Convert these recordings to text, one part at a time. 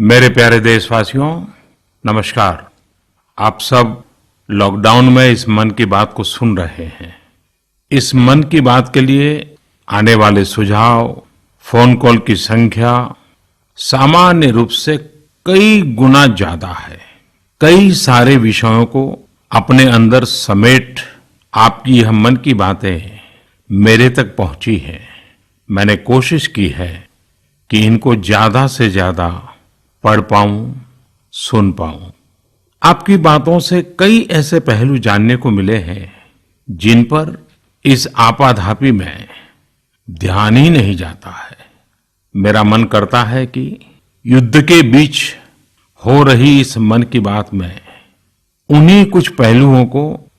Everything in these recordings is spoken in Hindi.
मेरे प्यारे देशवासियों, नमस्कार। आप सब लॉकडाउन में इस मन की बात को सुन रहे हैं। इस मन की बात के लिए आने वाले सुझाव, फोन कॉल की संख्या सामान्य रूप से कई गुना ज्यादा है। कई सारे विषयों को अपने अंदर समेट आपकी यह मन की बातें मेरे तक पहुंची हैं। मैंने कोशिश की है कि इनको ज्यादा से ज्यादा पढ़ पाऊं, सुन पाऊं। आपकी बातों से कई ऐसे पहलू जानने को मिले हैं जिन पर इस आपाधापी में ध्यान ही नहीं जाता है। मेरा मन करता है कि युद्ध के बीच हो रही इस मन की बात में उन्हीं कुछ पहलुओं को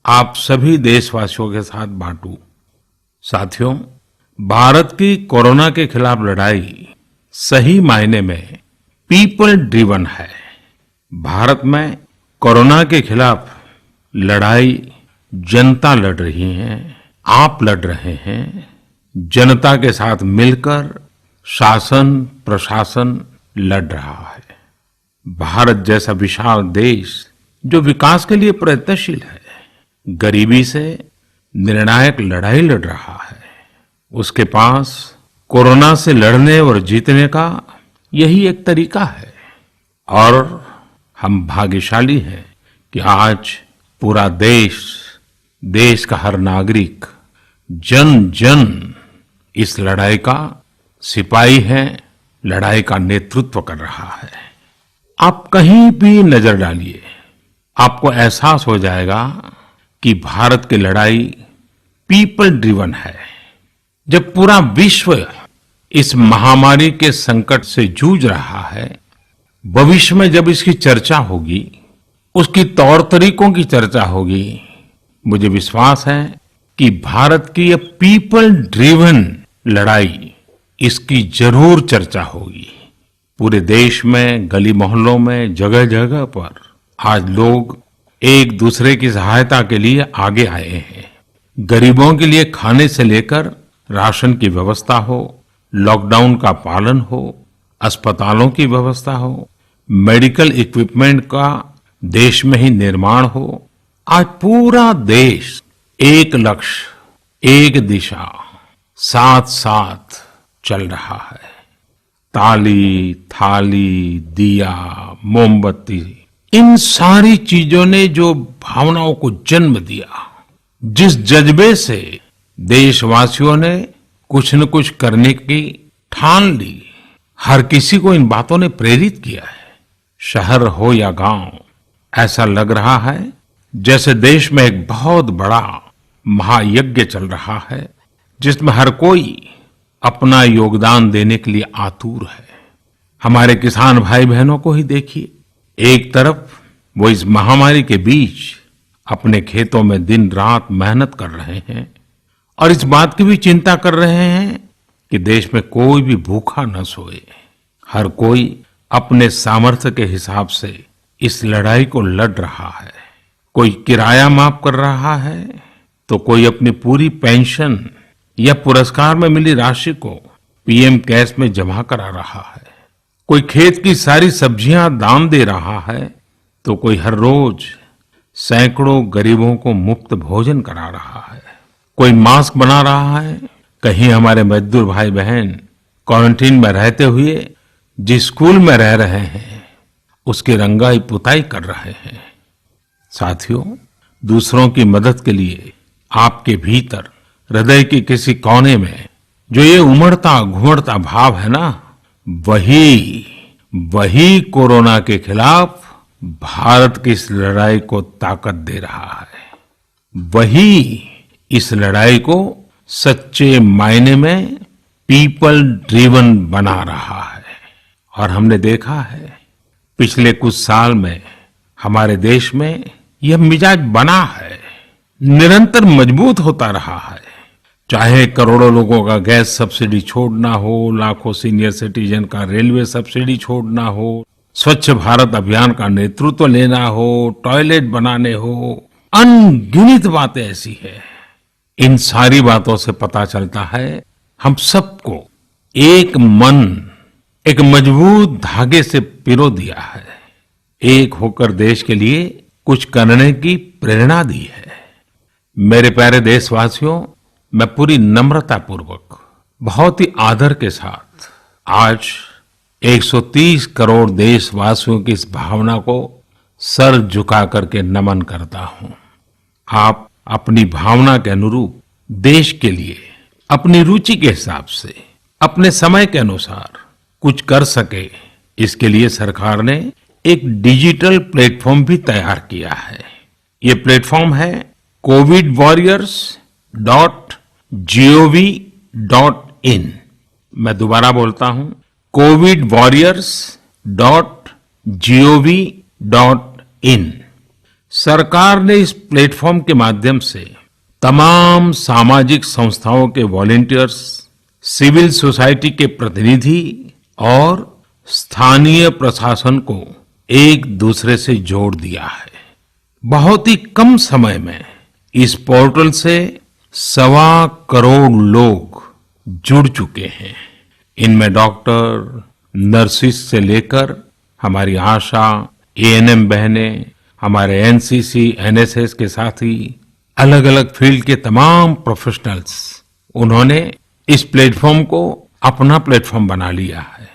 आप सभी देशवासियों के साथ बांटूं। साथियों, भारत की कोरोना के खिलाफ लड़ाई सही मायने में पीपल ड्रिवन है। भारत में कोरोना के खिलाफ लड़ाई जनता लड़ रही है, आप लड़ रहे हैं। जनता के साथ मिलकर शासन प्रशासन लड़ रहा है। भारत जैसा विशाल देश जो विकास के लिए प्रयत्नशील है, गरीबी से निर्णायक लड़ाई लड़ रहा है। उसके पास कोरोना से लड़ने और जीतने का यही एक तरीका है। और हम भाग्यशाली हैं कि आज पूरा देश का हर नागरिक, जन जन इस लड़ाई का सिपाही है, लड़ाई का नेतृत्व कर रहा है। आप कहीं भी नजर डालिए, आपको एहसास हो जाएगा कि भारत की लड़ाई पीपल ड्रिवन है। जब पूरा विश्व इस महामारी के संकट से जूझ रहा है, भविष्य में जब इसकी चर्चा होगी, उसकी तौर तरीकों की चर्चा होगी, मुझे विश्वास है कि भारत की ये पीपल ड्रिवन लड़ाई, इसकी जरूर चर्चा होगी। पूरे देश में, गली मोहल्लों में, जगह जगह पर आज लोग एक दूसरे की सहायता के लिए आगे आए हैं। गरीबों के लिए खाने से लेकर राशन की व्यवस्था हो, लॉकडाउन का पालन हो, अस्पतालों की व्यवस्था हो, मेडिकल इक्विपमेंट का देश में ही निर्माण हो। आज पूरा देश एक लक्ष्य, एक दिशा, साथ साथ चल रहा है। ताली, थाली, दिया, मोमबत्ती, इन सारी चीजों ने जो भावनाओं को जन्म दिया, जिस जज्बे से देशवासियों ने कुछ न कुछ करने की ठान ली, हर किसी को इन बातों ने प्रेरित किया है। शहर हो या गांव, ऐसा लग रहा है जैसे देश में एक बहुत बड़ा महायज्ञ चल रहा है, जिसमें हर कोई अपना योगदान देने के लिए आतुर है। हमारे किसान भाई बहनों को ही देखिए, एक तरफ वो इस महामारी के बीच अपने खेतों में दिन रात मेहनत कर रहे हैं और इस बात की भी चिंता कर रहे हैं कि देश में कोई भी भूखा न सोए। हर कोई अपने सामर्थ्य के हिसाब से इस लड़ाई को लड़ रहा है। कोई किराया माफ कर रहा है, तो कोई अपनी पूरी पेंशन या पुरस्कार में मिली राशि को पीएम केयर्स में जमा करा रहा है। कोई खेत की सारी सब्जियां दान दे रहा है, तो कोई हर रोज सैकड़ों गरीबों को मुफ्त भोजन करा रहा है। कोई मास्क बना रहा है। कहीं हमारे मजदूर भाई बहन क्वारंटीन में रहते हुए जिस स्कूल में रह रहे हैं, उसकी रंगाई पुताई कर रहे हैं। साथियों, दूसरों की मदद के लिए आपके भीतर हृदय के किसी कोने में जो ये उमड़ता घुमड़ता भाव है ना, वही कोरोना के खिलाफ भारत की इस लड़ाई को ताकत दे रहा है। वही इस लड़ाई को सच्चे मायने में पीपल ड्रिवन बना रहा है। और हमने देखा है पिछले कुछ साल में हमारे देश में यह मिजाज बना है, निरंतर मजबूत होता रहा है। चाहे करोड़ों लोगों का गैस सब्सिडी छोड़ना हो, लाखों सीनियर सिटीजन का रेलवे सब्सिडी छोड़ना हो, स्वच्छ भारत अभियान का नेतृत्व लेना हो, टॉयलेट बनाने हो, अनगिनत बातें ऐसी है। इन सारी बातों से पता चलता है हम सबको एक मन, एक मजबूत धागे से पिरो दिया है। एक होकर देश के लिए कुछ करने की प्रेरणा दी है। मेरे प्यारे देशवासियों, मैं पूरी नम्रता पूर्वक, बहुत ही आदर के साथ आज 130 करोड़ देशवासियों की इस भावना को सर झुका करके नमन करता हूं। आप अपनी भावना के अनुरूप देश के लिए अपनी रुचि के हिसाब से, अपने समय के अनुसार कुछ कर सके, इसके लिए सरकार ने एक डिजिटल प्लेटफॉर्म भी तैयार किया है। ये प्लेटफॉर्म है covidwarriors.gov.in। मैं दोबारा बोलता हूं, covidwarriors.gov.in। सरकार ने इस प्लेटफॉर्म के माध्यम से तमाम सामाजिक संस्थाओं के वॉलंटियर्स, सिविल सोसाइटी के प्रतिनिधि और स्थानीय प्रशासन को एक दूसरे से जोड़ दिया है। बहुत ही कम समय में इस पोर्टल से 1.25 करोड़ लोग जुड़ चुके हैं। इनमें डॉक्टर, नर्सिस से लेकर हमारी आशा, एएनएम बहनें, हमारे एनसीसी, एनएसएस के साथी, अलग अलग फील्ड के तमाम प्रोफेशनल्स, उन्होंने इस प्लेटफॉर्म को अपना प्लेटफॉर्म बना लिया है।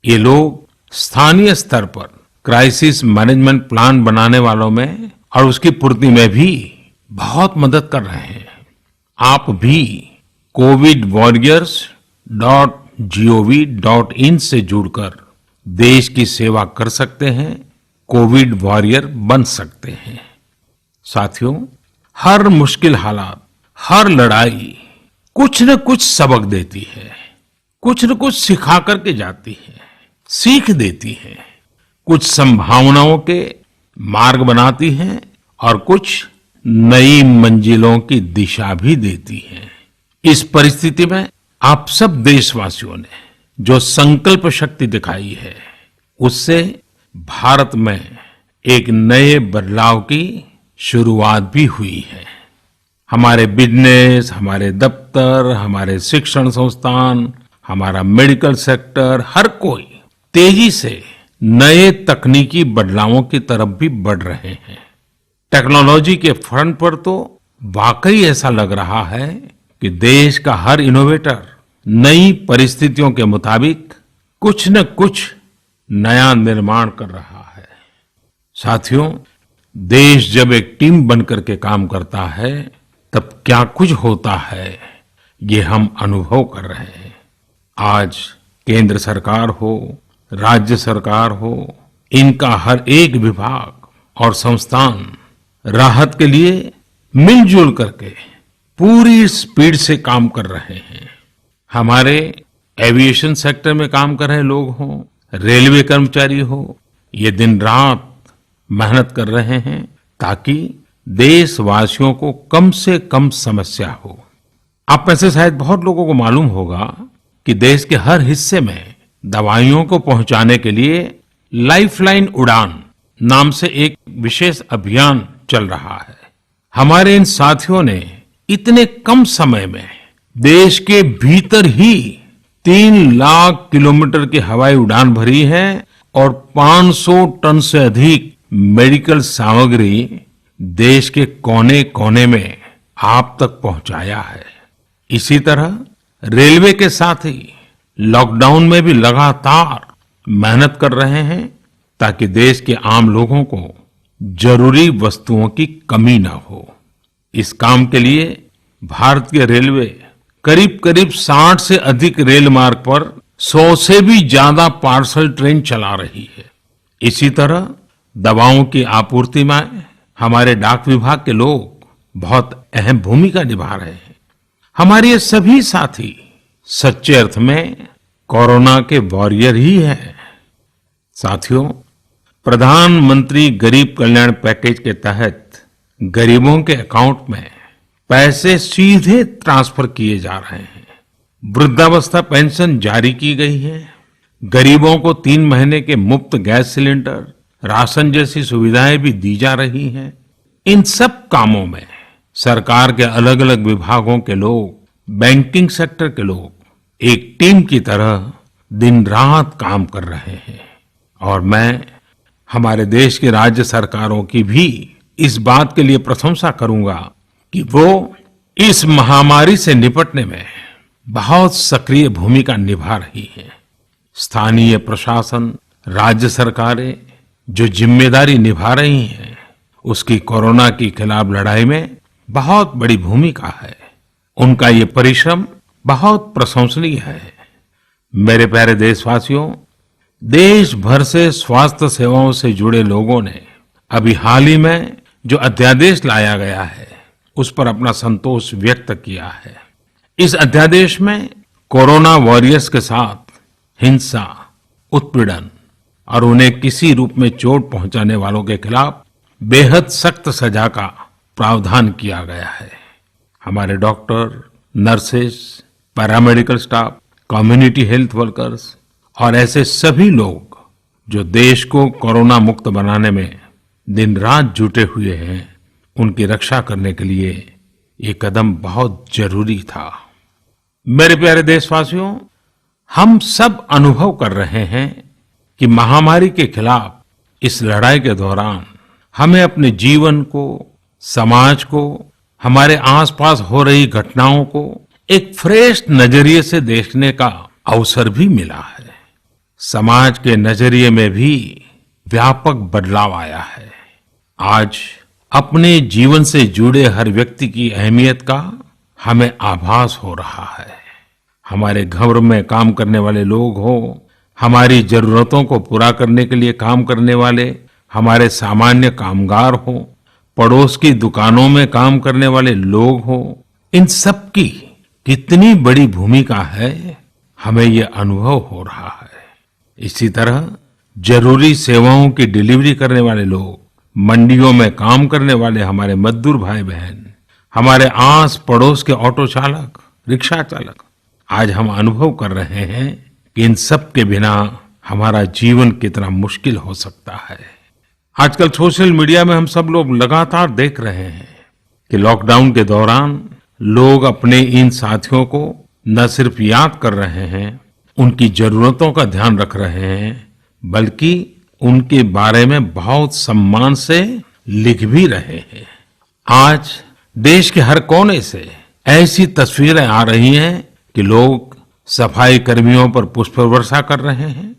ये लोग स्थानीय स्तर पर क्राइसिस मैनेजमेंट प्लान बनाने वालों में और उसकी पूर्ति में भी बहुत मदद कर रहे हैं। आप भी covidwarriors.gov.in से जुड़कर देश की सेवा कर सकते हैं, कोविड वॉरियर बन सकते हैं। साथियों, हर मुश्किल हालात, हर लड़ाई कुछ न कुछ सबक देती है, कुछ न कुछ सिखा करके जाती है, सीख देती है, कुछ संभावनाओं के मार्ग बनाती है और कुछ नई मंजिलों की दिशा भी देती है। इस परिस्थिति में आप सब देशवासियों ने जो संकल्प शक्ति दिखाई है, उससे भारत में एक नए बदलाव की शुरुआत भी हुई है। हमारे बिजनेस, हमारे दफ्तर, हमारे शिक्षण संस्थान, हमारा मेडिकल सेक्टर, हर कोई तेजी से नए तकनीकी बदलावों की तरफ भी बढ़ रहे हैं। टेक्नोलॉजी के फ्रंट पर तो वाकई ऐसा लग रहा है कि देश का हर इनोवेटर नई परिस्थितियों के मुताबिक कुछ न कुछ नया निर्माण कर रहा है। साथियों, देश जब एक टीम बनकर के काम करता है, तब क्या कुछ होता है, ये हम अनुभव कर रहे हैं। आज केंद्र सरकार हो, राज्य सरकार हो, इनका हर एक विभाग और संस्थान राहत के लिए मिलजुल करके पूरी स्पीड से काम कर रहे हैं। हमारे एविएशन सेक्टर में काम कर रहे लोग हों, रेलवे कर्मचारी हो, ये दिन रात मेहनत कर रहे हैं ताकि देशवासियों को कम से कम समस्या हो। आप में से शायद बहुत लोगों को मालूम होगा कि देश के हर हिस्से में दवाइयों को पहुंचाने के लिए लाइफलाइन उड़ान नाम से एक विशेष अभियान चल रहा है। हमारे इन साथियों ने इतने कम समय में देश के भीतर ही 3 लाख किलोमीटर की हवाई उड़ान भरी है और 500 टन से अधिक मेडिकल सामग्री देश के कोने कोने में आप तक पहुंचाया है। इसी तरह रेलवे के साथ ही लॉकडाउन में भी लगातार मेहनत कर रहे हैं ताकि देश के आम लोगों को जरूरी वस्तुओं की कमी न हो। इस काम के लिए भारतीय रेलवे करीब करीब 60 से अधिक रेल मार्ग पर 100 से भी ज्यादा पार्सल ट्रेन चला रही है। इसी तरह दवाओं की आपूर्ति में हमारे डाक विभाग के लोग बहुत अहम भूमिका निभा रहे हैं। हमारे ये सभी साथी सच्चे अर्थ में कोरोना के वॉरियर ही हैं। साथियों, प्रधानमंत्री गरीब कल्याण पैकेज के तहत गरीबों के अकाउंट में पैसे सीधे ट्रांसफर किए जा रहे हैं। वृद्धावस्था पेंशन जारी की गई है। गरीबों को 3 महीने के मुफ्त गैस सिलेंडर, राशन जैसी सुविधाएं भी दी जा रही हैं। इन सब कामों में सरकार के अलग अलग विभागों के लोग, बैंकिंग सेक्टर के लोग एक टीम की तरह दिन रात काम कर रहे हैं और मैं हमारे देश की राज्य सरकारों की भी इस बात के लिए प्रशंसा करूंगा कि वो इस महामारी से निपटने में बहुत सक्रिय भूमिका निभा रही है। स्थानीय प्रशासन, राज्य सरकारें जो जिम्मेदारी निभा रही हैं, उसकी कोरोना के खिलाफ लड़ाई में बहुत बड़ी भूमिका है। उनका ये परिश्रम बहुत प्रशंसनीय है। मेरे प्यारे देशवासियों, देश भर से स्वास्थ्य सेवाओं से जुड़े लोगों ने अभी हाल ही में जो अध्यादेश लाया गया है, उस पर अपना संतोष व्यक्त किया है। इस अध्यादेश में कोरोना वॉरियर्स के साथ हिंसा, उत्पीड़न और उन्हें किसी रूप में चोट पहुंचाने वालों के खिलाफ बेहद सख्त सजा का प्रावधान किया गया है। हमारे doctor, nurses, paramedical staff, community health workers और ऐसे सभी लोग जो देश को कोरोना मुक्त बनाने में दिन रात जुटे हुए हैं, उनकी रक्षा करने के लिए ये कदम बहुत जरूरी था। मेरे प्यारे देशवासियों, हम सब अनुभव कर रहे हैं कि महामारी के खिलाफ इस लड़ाई के दौरान हमें अपने जीवन को, समाज को, हमारे आसपास हो रही घटनाओं को एक फ्रेश नजरिए से देखने का अवसर भी मिला है। समाज के नजरिए में भी व्यापक बदलाव आया है। आज अपने जीवन से जुड़े हर व्यक्ति की अहमियत का हमें आभास हो रहा है। हमारे घर में काम करने वाले लोग हो, हमारी जरूरतों को पूरा करने के लिए काम करने वाले हमारे सामान्य कामगार हो, पड़ोस की दुकानों में काम करने वाले लोग हो, इन सब की कितनी बड़ी भूमिका है, हमें ये अनुभव हो रहा है। इसी तरह जरूरी सेवाओं की डिलीवरी करने वाले लोग, मंडियों में काम करने वाले हमारे मजदूर भाई बहन, हमारे आस पड़ोस के ऑटो चालक, रिक्शा चालक, आज हम अनुभव कर रहे हैं कि इन सब के बिना हमारा जीवन कितना मुश्किल हो सकता है। आजकल सोशल मीडिया में हम सब लोग लगातार देख रहे हैं कि लॉकडाउन के दौरान लोग अपने इन साथियों को न सिर्फ याद कर रहे हैं, उनकी जरूरतों का ध्यान रख रहे हैं, बल्कि उनके बारे में बहुत सम्मान से लिख भी रहे हैं। आज देश के हर कोने से ऐसी तस्वीरें आ रही हैं कि लोग सफाई कर्मियों पर पुष्प वर्षा कर रहे हैं।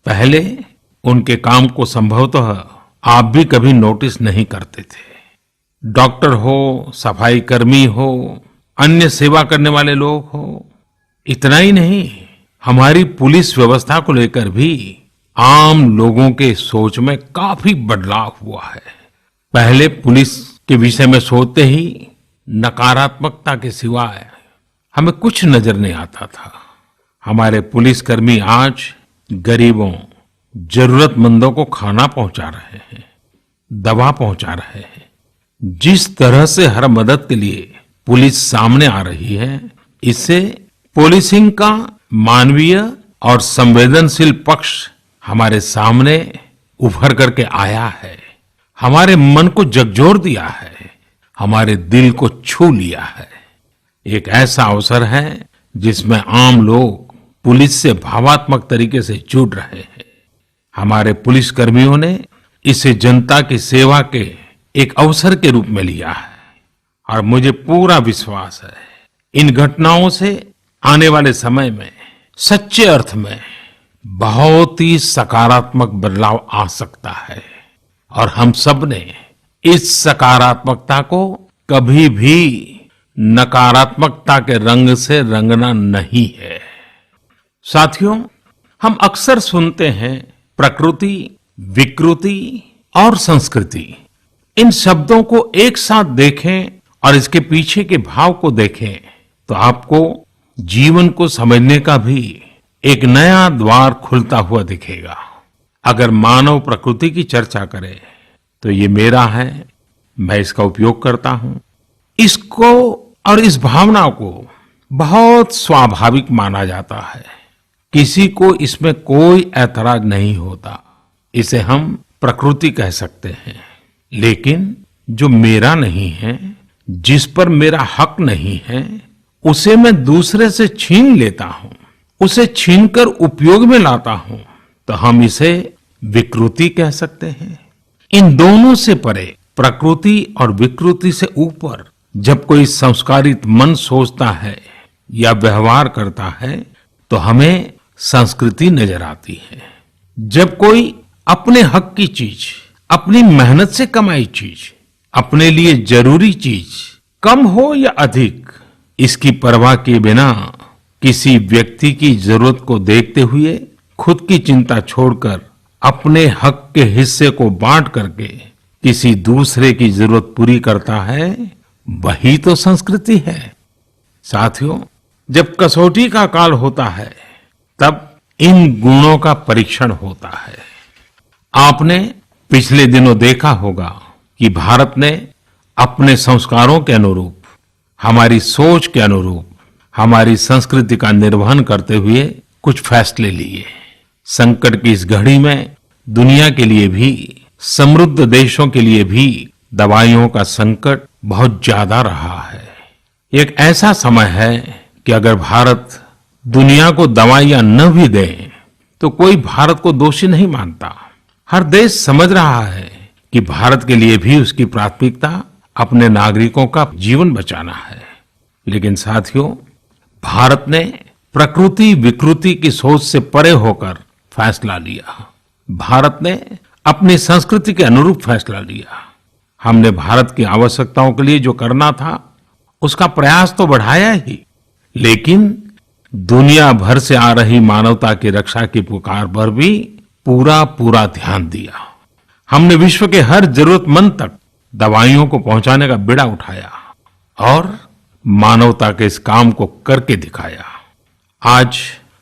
पहले उनके काम को संभवतः आप भी कभी नोटिस नहीं करते थे। डॉक्टर हो, सफाई कर्मी हो, अन्य सेवा करने वाले लोग हो, इतना ही नहीं, हमारी पुलिस व्यवस्था को लेकर भी आम लोगों के सोच में काफी बदलाव हुआ है। पहले पुलिस के विषय में सोचते ही नकारात्मकता के सिवाय हमें कुछ नजर नहीं आता था। हमारे पुलिसकर्मी आज गरीबों, जरूरतमंदों को खाना पहुंचा रहे हैं, दवा पहुंचा रहे हैं। जिस तरह से हर मदद के लिए पुलिस सामने आ रही है, इससे पुलिसिंग का मानवीय और संवेदनशील पक्ष हमारे सामने उभर करके आया है, हमारे मन को झकझोर दिया है, हमारे दिल को छू लिया है। एक ऐसा अवसर है जिसमें आम लोग पुलिस से भावात्मक तरीके से जुड़ रहे हैं। हमारे पुलिस कर्मियों ने इसे जनता की सेवा के एक अवसर के रूप में लिया है और मुझे पूरा विश्वास है इन घटनाओं से आने वाले समय में सच्चे अर्थ में बहुत ही सकारात्मक बदलाव आ सकता है और हम सब ने इस सकारात्मकता को कभी भी नकारात्मकता के रंग से रंगना नहीं है। साथियों, हम अक्सर सुनते हैं प्रकृति, विकृति और संस्कृति। इन शब्दों को एक साथ देखें और इसके पीछे के भाव को देखें तो आपको जीवन को समझने का भी एक नया द्वार खुलता हुआ दिखेगा। अगर मानव प्रकृति की चर्चा करें तो ये मेरा है, मैं इसका उपयोग करता हूं। इसको और इस भावना को बहुत स्वाभाविक माना जाता है, किसी को इसमें कोई ऐतराज नहीं होता। इसे हम प्रकृति कह सकते हैं। लेकिन जो मेरा नहीं है, जिस पर मेरा हक नहीं है, उसे मैं दूसरे से छीन लेता हूं, उसे छीनकर उपयोग में लाता हूं तो हम इसे विकृति कह सकते हैं। इन दोनों से परे, प्रकृति और विकृति से ऊपर जब कोई संस्कारित मन सोचता है या व्यवहार करता है तो हमें संस्कृति नजर आती है। जब कोई अपने हक की चीज, अपनी मेहनत से कमाई चीज, अपने लिए जरूरी चीज कम हो या अधिक, इसकी परवाह किए बिना किसी व्यक्ति की जरूरत को देखते हुए खुद की चिंता छोड़कर अपने हक के हिस्से को बांट करके किसी दूसरे की जरूरत पूरी करता है, वही तो संस्कृति है। साथियों, जब कसौटी का काल होता है तब इन गुणों का परीक्षण होता है। आपने पिछले दिनों देखा होगा कि भारत ने अपने संस्कारों के अनुरूप, हमारी सोच के अनुरूप, हमारी संस्कृति का निर्वहन करते हुए कुछ फैसले लिए। संकट की इस घड़ी में दुनिया के लिए भी, समृद्ध देशों के लिए भी दवाइयों का संकट बहुत ज्यादा रहा है। एक ऐसा समय है कि अगर भारत दुनिया को दवाइयां न भी दे तो कोई भारत को दोषी नहीं मानता। हर देश समझ रहा है कि भारत के लिए भी उसकी प्राथमिकता अपने नागरिकों का जीवन बचाना है। लेकिन साथियों, भारत ने प्रकृति विकृति की सोच से परे होकर फैसला लिया। भारत ने अपनी संस्कृति के अनुरूप फैसला लिया। हमने भारत की आवश्यकताओं के लिए जो करना था उसका प्रयास तो बढ़ाया ही, लेकिन दुनिया भर से आ रही मानवता की रक्षा की पुकार पर भी पूरा ध्यान दिया। हमने विश्व के हर जरूरतमंद तक दवाइयों को पहुंचाने का बीड़ा उठाया और मानवता के इस काम को करके दिखाया। आज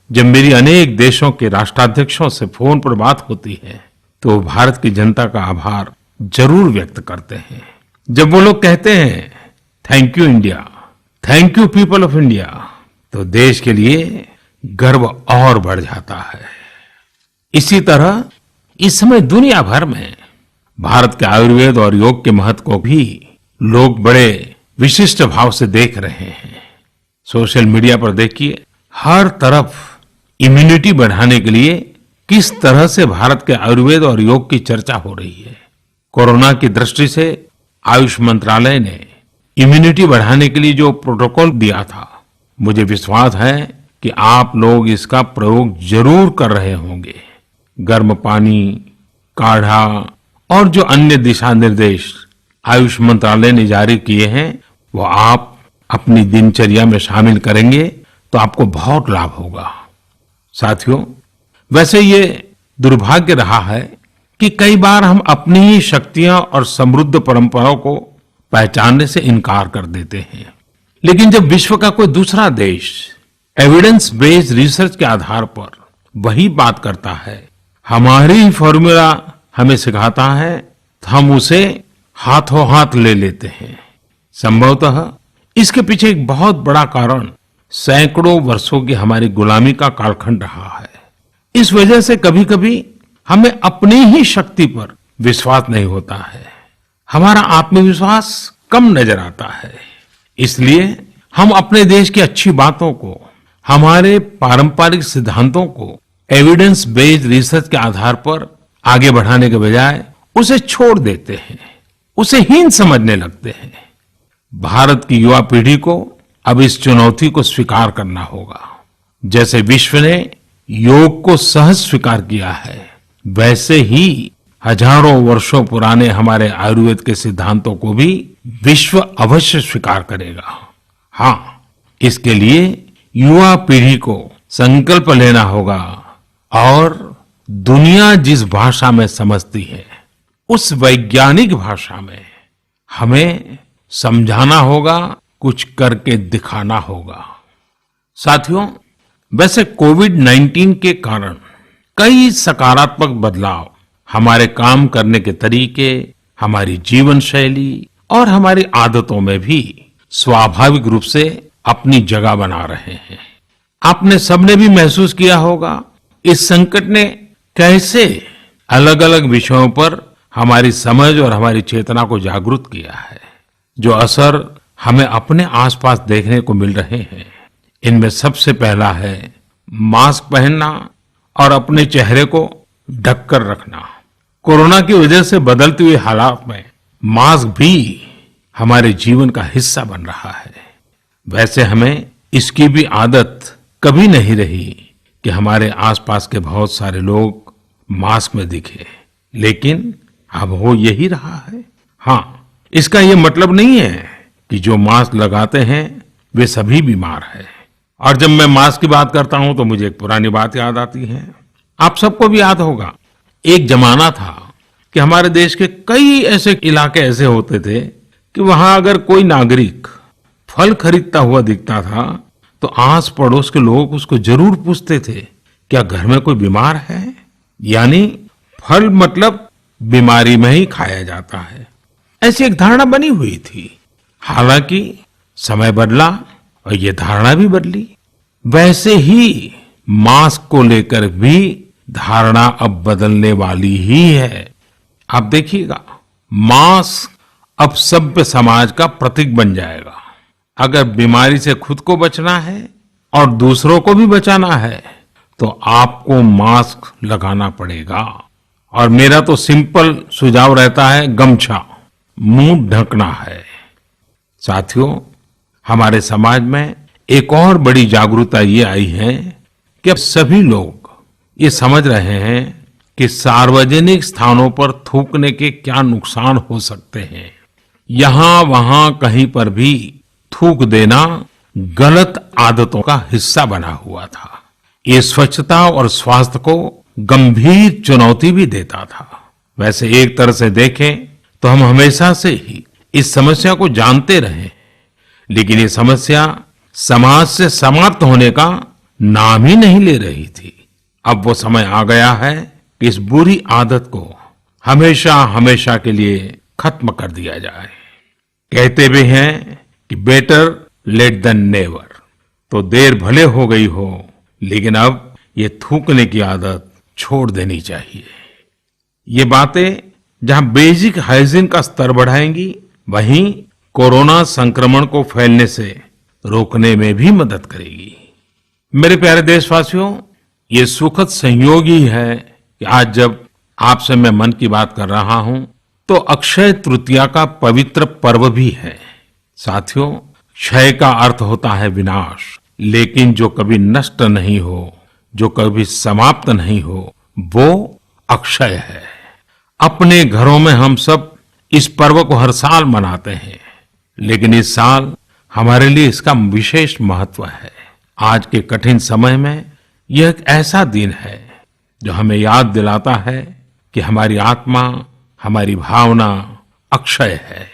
जब मेरी अनेक देशों के राष्ट्राध्यक्षों से फोन पर बात होती है तो वो भारत की जनता का आभार जरूर व्यक्त करते हैं। जब वो लोग कहते हैं thank you India, thank you people of India, तो देश के लिए गर्व और बढ़ जाता है। इसी तरह इस समय दुनिया भर में भारत के आयुर्वेद और योग के महत्व को भी लोग बड़े विशिष्ट भाव से देख रहे हैं। सोशल मीडिया पर देखिए, हर तरफ इम्यूनिटी बढ़ाने के लिए किस तरह से भारत के आयुर्वेद और योग की चर्चा हो रही है। कोरोना की दृष्टि से आयुष मंत्रालय ने इम्यूनिटी बढ़ाने के लिए जो प्रोटोकॉल दिया था, मुझे विश्वास है कि आप लोग इसका प्रयोग जरूर कर रहे होंगे। गर्म पानी, काढ़ा और जो अन्य दिशा निर्देश आयुष मंत्रालय ने जारी किए हैं वो आप अपनी दिनचर्या में शामिल करेंगे तो आपको बहुत लाभ होगा। साथियों, वैसे ये दुर्भाग्य रहा है कि कई बार हम अपनी ही शक्तियां और समृद्ध परंपराओं को पहचानने से इनकार कर देते हैं। लेकिन जब विश्व का कोई दूसरा देश एविडेंस बेस्ड रिसर्च के आधार पर वही बात करता है, हमारी ही फॉर्मूला हमें सिखाता है, तो हम उसे हाथों हाथ ले लेते हैं। संभवतः इसके पीछे एक बहुत बड़ा कारण सैकड़ों वर्षों की हमारी गुलामी का कालखंड रहा है। इस वजह से कभी कभी हमें अपनी ही शक्ति पर विश्वास नहीं होता है, हमारा आत्मविश्वास कम नजर आता है। इसलिए हम अपने देश की अच्छी बातों को, हमारे पारंपरिक सिद्धांतों को एविडेंस बेस्ड रिसर्च के आधार पर आगे बढ़ाने के बजाय उसे छोड़ देते हैं, उसे हीन समझने लगते हैं। भारत की युवा पीढ़ी को अब इस चुनौती को स्वीकार करना होगा। जैसे विश्व ने योग को सहज स्वीकार किया है, वैसे ही हजारों वर्षों पुराने हमारे आयुर्वेद के सिद्धांतों को भी विश्व अवश्य स्वीकार करेगा। हाँ, इसके लिए युवा पीढ़ी को संकल्प लेना होगा और दुनिया जिस भाषा में समझती है उस वैज्ञानिक भाषा में हमें समझाना होगा, कुछ करके दिखाना होगा। साथियों, वैसे कोविड-19 के कारण कई सकारात्मक बदलाव हमारे काम करने के तरीके, हमारी जीवन शैली और हमारी आदतों में भी स्वाभाविक रूप से अपनी जगह बना रहे हैं। आपने सबने भी महसूस किया होगा इस संकट ने कैसे अलग अलग विषयों पर हमारी समझ और हमारी चेतना को जागरूक किया है। जो असर हमें अपने आसपास देखने को मिल रहे हैं, इनमें सबसे पहला है मास्क पहनना और अपने चेहरे को ढककर रखना। कोरोना की वजह से बदलते हुए हालात में मास्क भी हमारे जीवन का हिस्सा बन रहा है। वैसे हमें इसकी भी आदत कभी नहीं रही कि हमारे आसपास के बहुत सारे लोग मास्क में दिखे, लेकिन अब हो यही रहा है। हाँ, इसका ये मतलब नहीं है कि जो मास्क लगाते हैं वे सभी बीमार हैं। और जब मैं मास्क की बात करता हूं तो मुझे एक पुरानी बात याद आती है। आप सबको भी याद होगा, एक जमाना था कि हमारे देश के कई ऐसे इलाके ऐसे होते थे कि वहां अगर कोई नागरिक फल खरीदता हुआ दिखता था तो आस पड़ोस के लोग उसको जरूर पूछते थे, क्या घर में कोई बीमार है? यानी फल मतलब बीमारी में ही खाया जाता है, ऐसी एक धारणा बनी हुई थी। हालांकि समय बदला और ये धारणा भी बदली। वैसे ही मास्क को लेकर भी धारणा अब बदलने वाली ही है। आप देखिएगा, मास्क अब सभ्य समाज का प्रतीक बन जाएगा। अगर बीमारी से खुद को बचना है और दूसरों को भी बचाना है तो आपको मास्क लगाना पड़ेगा। और मेरा तो सिंपल सुझाव रहता है, गमछा मुंह ढकना है। साथियों, हमारे समाज में एक और बड़ी जागरूकता ये आई है कि अब सभी लोग ये समझ रहे हैं कि सार्वजनिक स्थानों पर थूकने के क्या नुकसान हो सकते हैं। यहां वहां कहीं पर भी थूक देना गलत आदतों का हिस्सा बना हुआ था। ये स्वच्छता और स्वास्थ्य को गंभीर चुनौती भी देता था। वैसे एक तरह से देखें तो हम हमेशा से ही इस समस्या को जानते रहे, लेकिन ये समस्या समाज से समाप्त होने का नाम ही नहीं ले रही थी। अब वो समय आ गया है कि इस बुरी आदत को हमेशा हमेशा के लिए खत्म कर दिया जाए। कहते भी हैं कि बेटर लेट देन नेवर। तो देर भले हो गई हो, लेकिन अब ये थूकने की आदत छोड़ देनी चाहिए। ये बातें जहां बेसिक हाइजीन का स्तर बढ़ाएंगी, वहीं कोरोना संक्रमण को फैलने से रोकने में भी मदद करेगी। मेरे प्यारे देशवासियों, ये सुखद संयोग ही है कि आज जब आपसे मैं मन की बात कर रहा हूं तो अक्षय तृतीया का पवित्र पर्व भी है। साथियों, क्षय का अर्थ होता है विनाश, लेकिन जो कभी नष्ट नहीं हो, जो कभी समाप्त नहीं हो, वो अक्षय है। अपने घरों में हम सब इस पर्व को हर साल मनाते हैं, लेकिन इस साल हमारे लिए इसका विशेष महत्व है। आज के कठिन समय में यह एक ऐसा दिन है जो हमें याद दिलाता है कि हमारी आत्मा, हमारी भावना अक्षय है।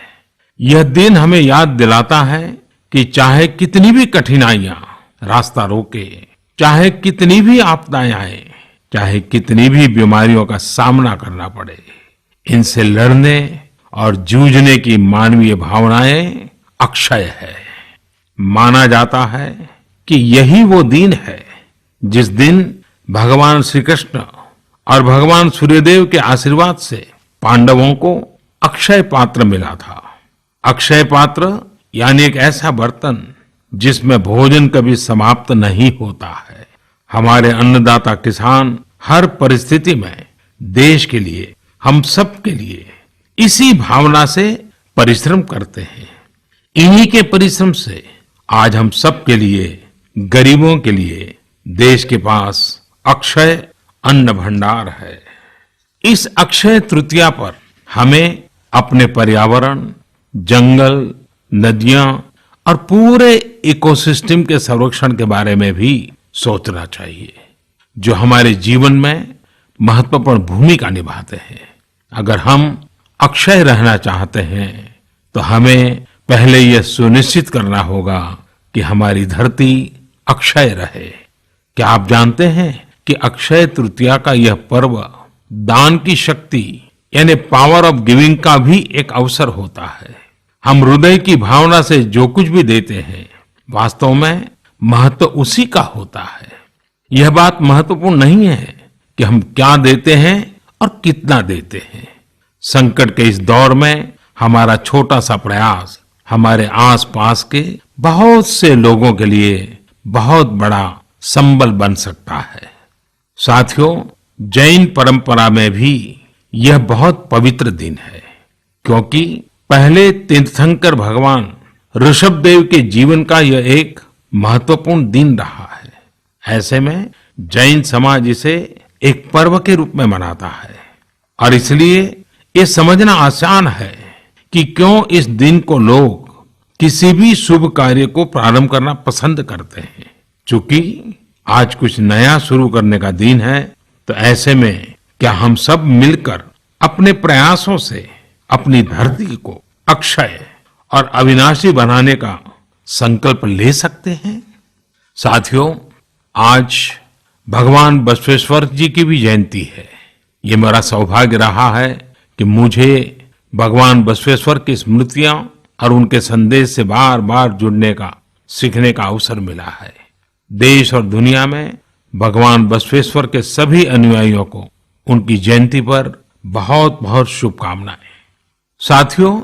यह दिन हमें याद दिलाता है कि चाहे कितनी भी कठिनाइयां रास्ता रोके, चाहे कितनी भी आपदाएं आए, चाहे कितनी भी बीमारियों का सामना करना पड़े, इनसे लड़ने और जूझने की मानवीय भावनाएं अक्षय है। माना जाता है कि यही वो दिन है जिस दिन भगवान श्री कृष्ण और भगवान सूर्यदेव के आशीर्वाद से पांडवों को अक्षय पात्र मिला था। अक्षय पात्र यानी एक ऐसा बर्तन जिसमें भोजन कभी समाप्त नहीं होता है। हमारे अन्नदाता किसान हर परिस्थिति में देश के लिए, हम सब के लिए इसी भावना से परिश्रम करते हैं। इन्हीं के परिश्रम से आज हम सब के लिए, गरीबों के लिए देश के पास अक्षय अन्न भंडार है। इस अक्षय तृतीया पर हमें अपने पर्यावरण, जंगल, नदियां और पूरे इकोसिस्टम के संरक्षण के बारे में भी सोचना चाहिए, जो हमारे जीवन में महत्वपूर्ण भूमिका निभाते हैं। अगर हम अक्षय रहना चाहते हैं तो हमें पहले यह सुनिश्चित करना होगा कि हमारी धरती अक्षय रहे। क्या आप जानते हैं कि अक्षय तृतीया का यह पर्व दान की शक्ति यानी पावर ऑफ गिविंग का भी एक अवसर होता है। हम हृदय की भावना से जो कुछ भी देते हैं, वास्तव में महत्व उसी का होता है। यह बात महत्वपूर्ण नहीं है कि हम क्या देते हैं और कितना देते हैं। संकट के इस दौर में हमारा छोटा सा प्रयास हमारे आसपास के बहुत से लोगों के लिए बहुत बड़ा संबल बन सकता है। साथियों, जैन परंपरा में भी यह बहुत पवित्र दिन है, क्योंकि पहले तीर्थंकर भगवान ऋषभदेव के जीवन का यह एक महत्वपूर्ण दिन रहा है। ऐसे में जैन समाज इसे एक पर्व के रूप में मनाता है और इसलिए ये समझना आसान है कि क्यों इस दिन को लोग किसी भी शुभ कार्य को प्रारंभ करना पसंद करते हैं। चूंकि आज कुछ नया शुरू करने का दिन है, तो ऐसे में क्या हम सब मिलकर अपने प्रयासों से अपनी धरती को अक्षय और अविनाशी बनाने का संकल्प ले सकते हैं? साथियों, आज भगवान बसवेश्वर जी की भी जयंती है। ये मेरा सौभाग्य रहा है कि मुझे भगवान बसवेश्वर की स्मृतियां और उनके संदेश से बार बार जुड़ने का, सीखने का अवसर मिला है। देश और दुनिया में भगवान बसवेश्वर के सभी अनुयायियों को उनकी जयंती पर बहुत बहुत शुभकामनाएं। साथियों,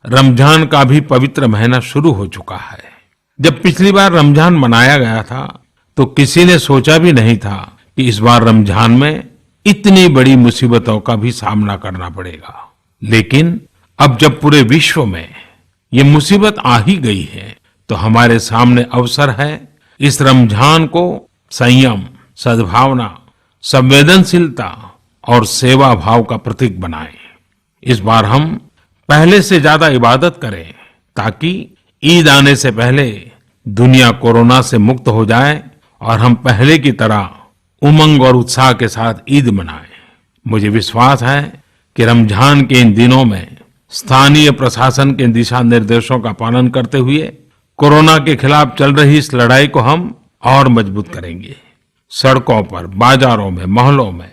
रमजान का भी पवित्र महीना शुरू हो चुका है। जब पिछली बार रमजान मनाया गया था, तो किसी ने सोचा भी नहीं था कि इस बार रमजान में इतनी बड़ी मुसीबतों का भी सामना करना पड़ेगा। लेकिन अब जब पूरे विश्व में ये मुसीबत आ ही गई है, तो हमारे सामने अवसर है इस रमजान को संयम, सद्भावना, संवेदनशीलता और सेवा भाव का प्रतीक बनाएं। इस बार हम पहले से ज्यादा इबादत करें, ताकि ईद आने से पहले दुनिया कोरोना से मुक्त हो जाए और हम पहले की तरह उमंग और उत्साह के साथ ईद मनाएं। मुझे विश्वास है कि रमजान के इन दिनों में स्थानीय प्रशासन के दिशा निर्देशों का पालन करते हुए कोरोना के खिलाफ चल रही इस लड़ाई को हम और मजबूत करेंगे। सड़कों पर, बाजारों में, मोहल्लों में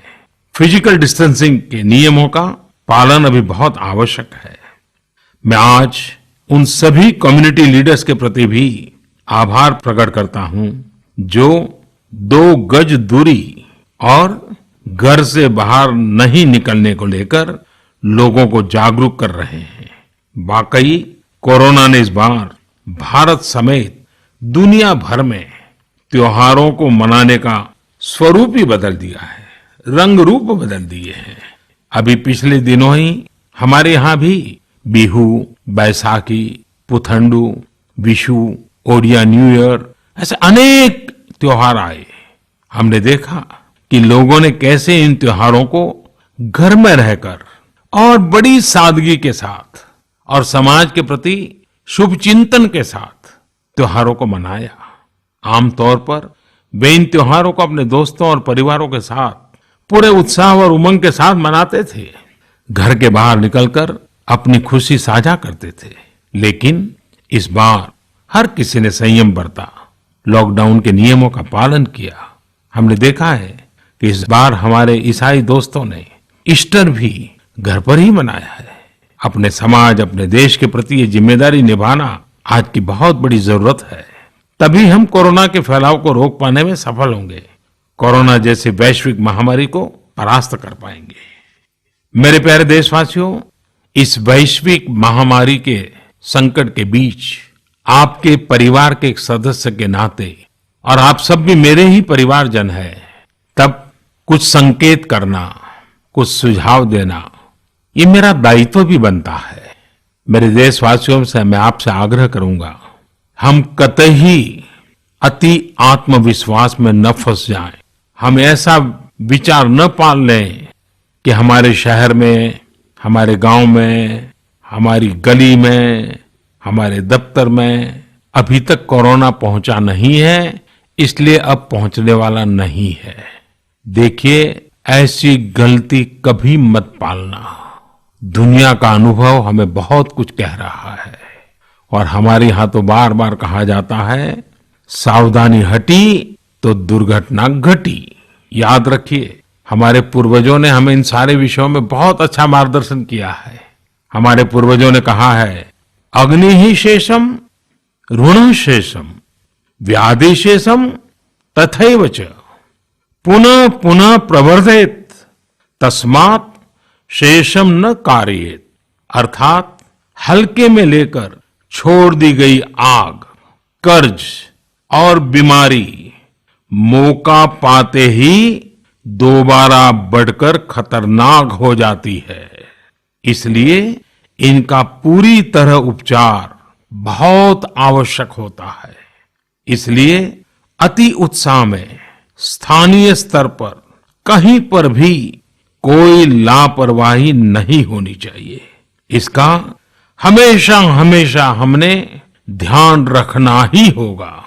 फिजिकल डिस्टेंसिंग के नियमों का पालन अभी बहुत आवश्यक है। मैं आज उन सभी कम्युनिटी लीडर्स के प्रति भी आभार प्रकट करता हूं, जो 2 गज दूरी और घर से बाहर नहीं निकलने को लेकर लोगों को जागरूक कर रहे हैं। वाकई कोरोना ने इस बार भारत समेत दुनिया भर में त्योहारों को मनाने का स्वरूप ही बदल दिया है, रंग रूप बदल दिए हैं। अभी पिछले दिनों ही हमारे यहाँ भी बिहू, बैसाखी, पुथंडू, विशु, ओडिया न्यू ईयर, ऐसे अनेक त्योहार आए। हमने देखा कि लोगों ने कैसे इन त्योहारों को घर में रहकर और बड़ी सादगी के साथ और समाज के प्रति शुभ चिंतन के साथ त्योहारों को मनाया। आमतौर पर वे इन त्योहारों को अपने दोस्तों और परिवारों के साथ पूरे उत्साह और उमंग के साथ मनाते थे, घर के बाहर निकलकर अपनी खुशी साझा करते थे। लेकिन इस बार हर किसी ने संयम बरता, लॉकडाउन के नियमों का पालन किया। हमने देखा है कि इस बार हमारे ईसाई दोस्तों ने ईस्टर भी घर पर ही मनाया है। अपने समाज, अपने देश के प्रति ये जिम्मेदारी निभाना आज की बहुत बड़ी जरूरत है। तभी हम कोरोना के फैलाव को रोक पाने में सफल होंगे, कोरोना जैसी वैश्विक महामारी को परास्त कर पाएंगे। मेरे प्यारे देशवासियों, इस वैश्विक महामारी के संकट के बीच आपके परिवार के एक सदस्य के नाते, और आप सब भी मेरे ही परिवारजन हैं, तब कुछ संकेत करना, कुछ सुझाव देना, ये मेरा दायित्व भी बनता है। मेरे देशवासियों से मैं आपसे आग्रह करूंगा, हम कतई अति आत्मविश्वास में न फंस जाएं। हम ऐसा विचार न पाल लें कि हमारे शहर में, हमारे गांव में, हमारी गली में, हमारे दफ्तर में अभी तक कोरोना पहुंचा नहीं है, इसलिए अब पहुंचने वाला नहीं है। देखिए, ऐसी गलती कभी मत पालना। दुनिया का अनुभव हमें बहुत कुछ कह रहा है और हमारे यहाँ तो बार बार कहा जाता है, सावधानी हटी तो दुर्घटना घटी। याद रखिए, हमारे पूर्वजों ने हमें इन सारे विषयों में बहुत अच्छा मार्गदर्शन किया है। हमारे पूर्वजों ने कहा है, अग्नि ही शेषम ऋण शेषम व्याधि शेषम तथैव च पुनः पुनः प्रवर्धेत तस्मात् शेषम न कार्येत। अर्थात हल्के में लेकर छोड़ दी गई आग, कर्ज और बीमारी मौका पाते ही दोबारा बढ़कर खतरनाक हो जाती है। इसलिए इनका पूरी तरह उपचार बहुत आवश्यक होता है। इसलिए अति उत्साह में स्थानीय स्तर पर कहीं पर भी कोई लापरवाही नहीं होनी चाहिए। इसका हमेशा हमेशा हमने ध्यान रखना ही होगा।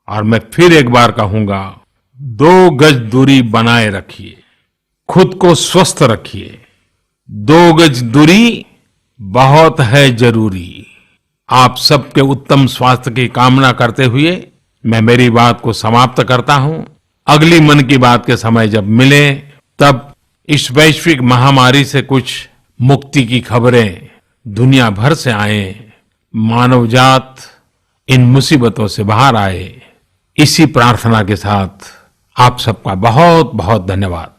और मैं फिर एक बार कहूंगा, 2 गज दूरी बनाए रखिए, खुद को स्वस्थ रखिए। 2 गज दूरी बहुत है जरूरी। आप सबके उत्तम स्वास्थ्य की कामना करते हुए मैं मेरी बात को समाप्त करता हूं। अगली मन की बात के समय जब मिले तब इस वैश्विक महामारी से कुछ मुक्ति की खबरें दुनिया भर से आए, मानव जात इन मुसीबतों से बाहर आए, इसी प्रार्थना के साथ आप सबका बहुत बहुत धन्यवाद।